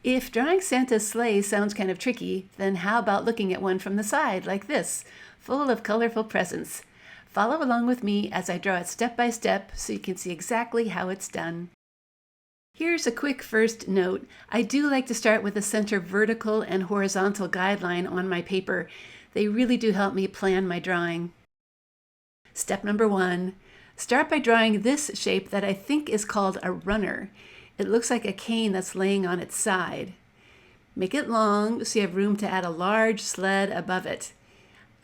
If drawing Santa's sleigh sounds kind of tricky, then how about looking at one from the side like this, full of colorful presents? Follow along with me as I draw it step by step so you can see exactly how it's done. Here's a quick first note. I do like to start with a center vertical and horizontal guideline on my paper. They really do help me plan my drawing. Step number 1. Start by drawing this shape that I think is called a runner. It looks like a cane that's laying on its side. Make it long so you have room to add a large sled above it.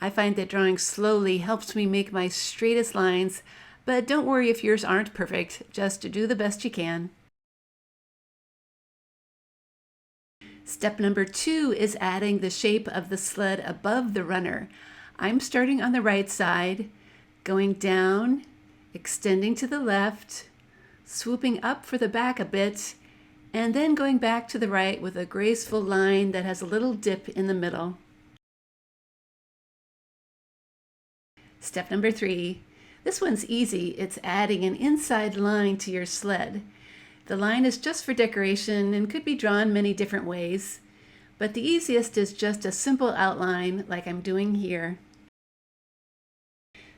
I find that drawing slowly helps me make my straightest lines, but don't worry if yours aren't perfect. Just do the best you can. Step number 2 is adding the shape of the sled above the runner. I'm starting on the right side, going down, extending to the left, swooping up for the back a bit, and then going back to the right with a graceful line that has a little dip in the middle. Step number 3. This one's easy. It's adding an inside line to your sled. The line is just for decoration and could be drawn many different ways, but the easiest is just a simple outline like I'm doing here.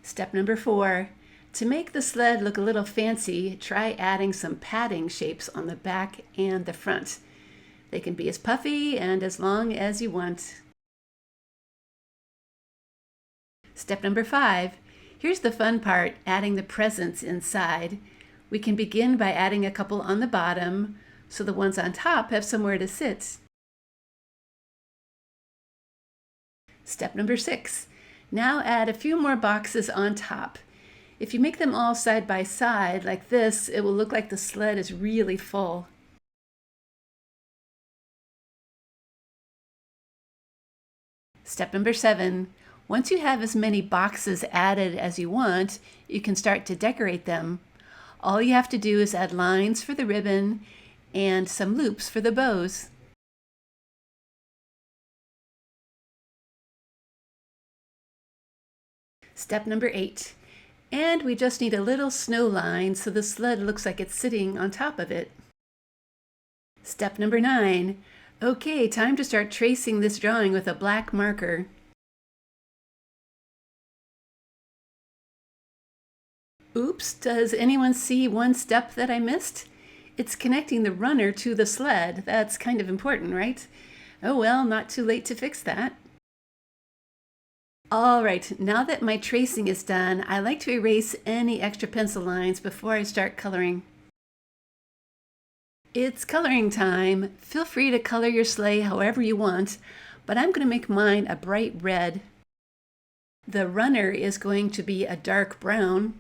Step number 4. To make the sled look a little fancy, try adding some padding shapes on the back and the front. They can be as puffy and as long as you want. Step number 5. Here's the fun part, adding the presents inside. We can begin by adding a couple on the bottom, so the ones on top have somewhere to sit. Step number 6. Now add a few more boxes on top. If you make them all side by side like this, it will look like the sled is really full. Step number 7. Once you have as many boxes added as you want, you can start to decorate them. All you have to do is add lines for the ribbon and some loops for the bows. Step number 8. And we just need a little snow line so the sled looks like it's sitting on top of it. Step number 9. Okay, time to start tracing this drawing with a black marker. Oops, does anyone see one step that I missed? It's connecting the runner to the sled. That's kind of important, right? Oh well, not too late to fix that. All right, now that my tracing is done, I like to erase any extra pencil lines before I start coloring. It's coloring time. Feel free to color your sleigh however you want, but I'm going to make mine a bright red. The runner is going to be a dark brown,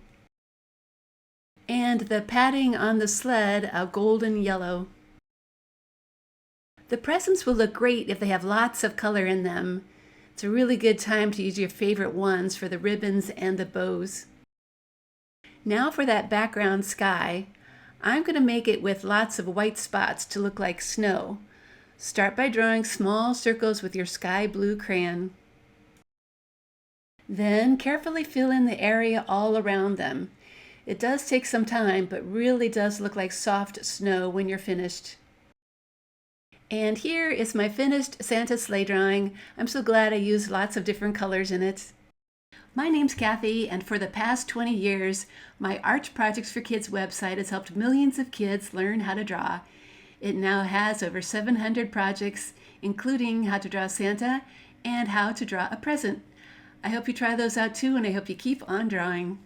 and the padding on the sled a golden yellow. The presents will look great if they have lots of color in them. It's a really good time to use your favorite ones for the ribbons and the bows. Now for that background sky, I'm going to make it with lots of white spots to look like snow. Start by drawing small circles with your sky blue crayon. Then carefully fill in the area all around them. It does take some time, but really does look like soft snow when you're finished. And here is my finished Santa sleigh drawing. I'm so glad I used lots of different colors in it. My name's Kathy, and for the past 20 years, my Art Projects for Kids website has helped millions of kids learn how to draw. It now has over 700 projects, including how to draw Santa and how to draw a present. I hope you try those out too, and I hope you keep on drawing.